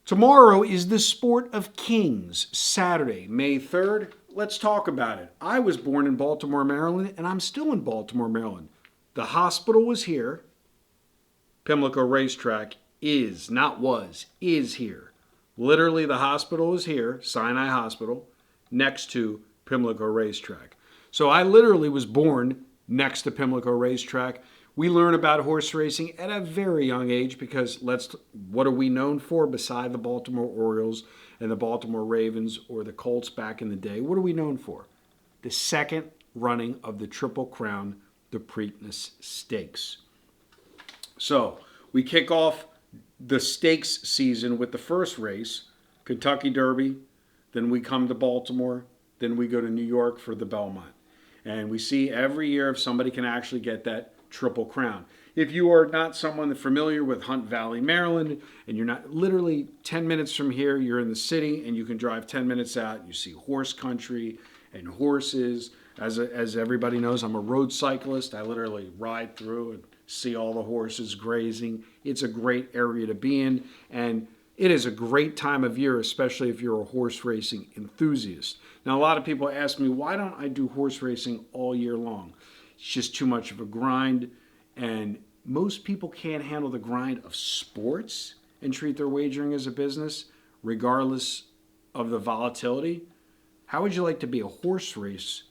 Tomorrow is the Sport of Kings, Saturday, May 3rd. Let's talk about it. I was born in Baltimore, Maryland, and I'm still in Baltimore, Maryland. The hospital was here. Pimlico Racetrack is, not was, is here. Literally, the hospital is here, Sinai Hospital, next to Pimlico Racetrack. So I literally was born next to Pimlico Racetrack. We learn about horse racing at a very young age because what are we known for beside the Baltimore Orioles and the Baltimore Ravens or the Colts back in the day? What are we known for? The second running of the Triple Crown, the Preakness Stakes. So we kick off the stakes season with the first race, Kentucky Derby. Then we come to Baltimore. Then we go to New York for the Belmont. And we see every year if somebody can actually get that Triple Crown. If you are not someone familiar with Hunt Valley, Maryland, and you're not literally 10 minutes from here, you're in the city and you can drive 10 minutes out. You see horse country and horses. As everybody knows, I'm a road cyclist. I literally ride through and see all the horses grazing. It's a great area to be in, and it is a great time of year, especially if you're a horse racing enthusiast. Now, a lot of people ask me, why don't I do horse racing all year long? It's just too much of a grind, and most people can't handle the grind of sports and treat their wagering as a business, regardless of the volatility. How would you like to be a horse race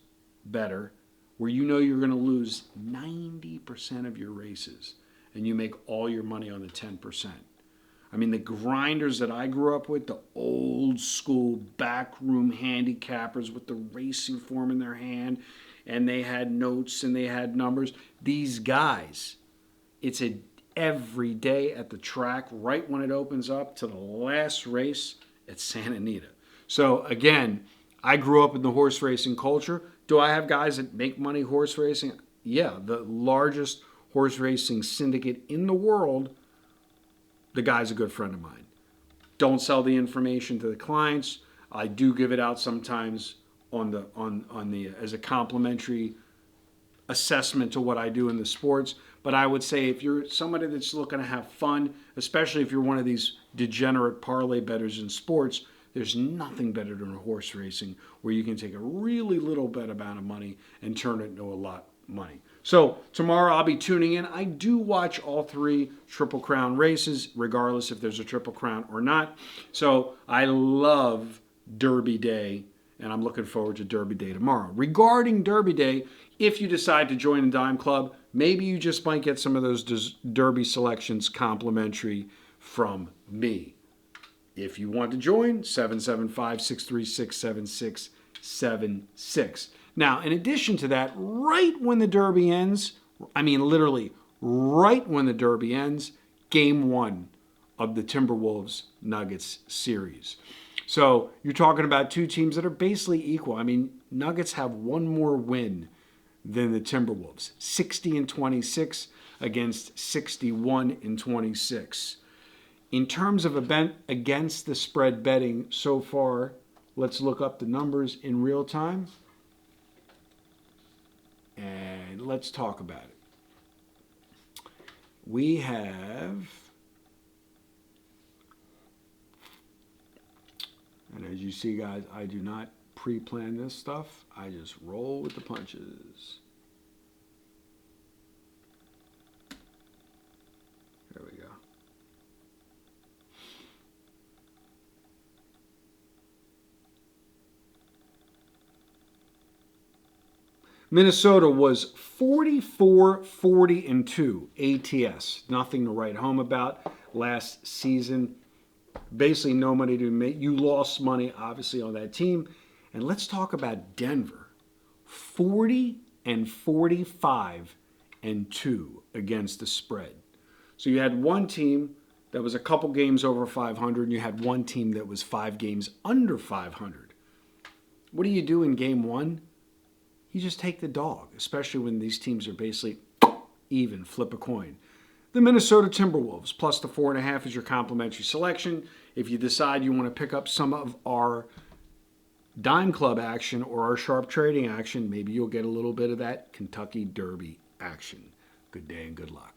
bettor where you know you're going to lose 90% of your races and you make all your money on the 10%? I mean, the grinders that I grew up with, the old school backroom handicappers with the racing form in their hand, and they had notes and they had numbers. These guys, it's every day at the track, right when it opens up to the last race at Santa Anita. So again, I grew up in the horse racing culture. Do I have guys that make money horse racing? Yeah, the largest horse racing syndicate in the world. The guy's a good friend of mine. Don't sell the information to the clients. I do give it out sometimes as a complimentary assessment to what I do in the sports. But I would say if you're somebody that's looking to have fun, especially if you're one of these degenerate parlay bettors in sports, there's nothing better than horse racing where you can take a really little bit amount of money and turn it into a lot of money. So tomorrow I'll be tuning in. I do watch all three Triple Crown races, regardless if there's a Triple Crown or not. So I love Derby Day, and I'm looking forward to Derby Day tomorrow. Regarding Derby Day, if you decide to join the Dime Club, maybe you just might get some of those Derby selections complimentary from me. If you want to join, 775-636-7676. Now, in addition to that, right when the Derby ends, I mean literally right when the Derby ends, Game 1 of the Timberwolves Nuggets series. So you're talking about two teams that are basically equal. I mean, Nuggets have one more win than the Timberwolves, 60-26 against 61-26. In terms of event against the spread betting so far, let's look up the numbers in real time. And let's talk about it. We have, and as you see, guys, I do not pre-plan this stuff. I just roll with the punches. There we go. Minnesota was 44-40-2 ATS. Nothing to write home about. Last season, basically no money to make. You lost money, obviously, on that team. And let's talk about Denver. 40-45-2 against the spread. So you had one team that was a couple games over 500, and you had one team that was 5 games under 500. What do you do in game 1? You just take the dog, especially when these teams are basically even, flip a coin. The Minnesota Timberwolves, plus the 4.5 is your complimentary selection. If you decide you want to pick up some of our Dime Club action or our sharp trading action, maybe you'll get a little bit of that Kentucky Derby action. Good day and good luck.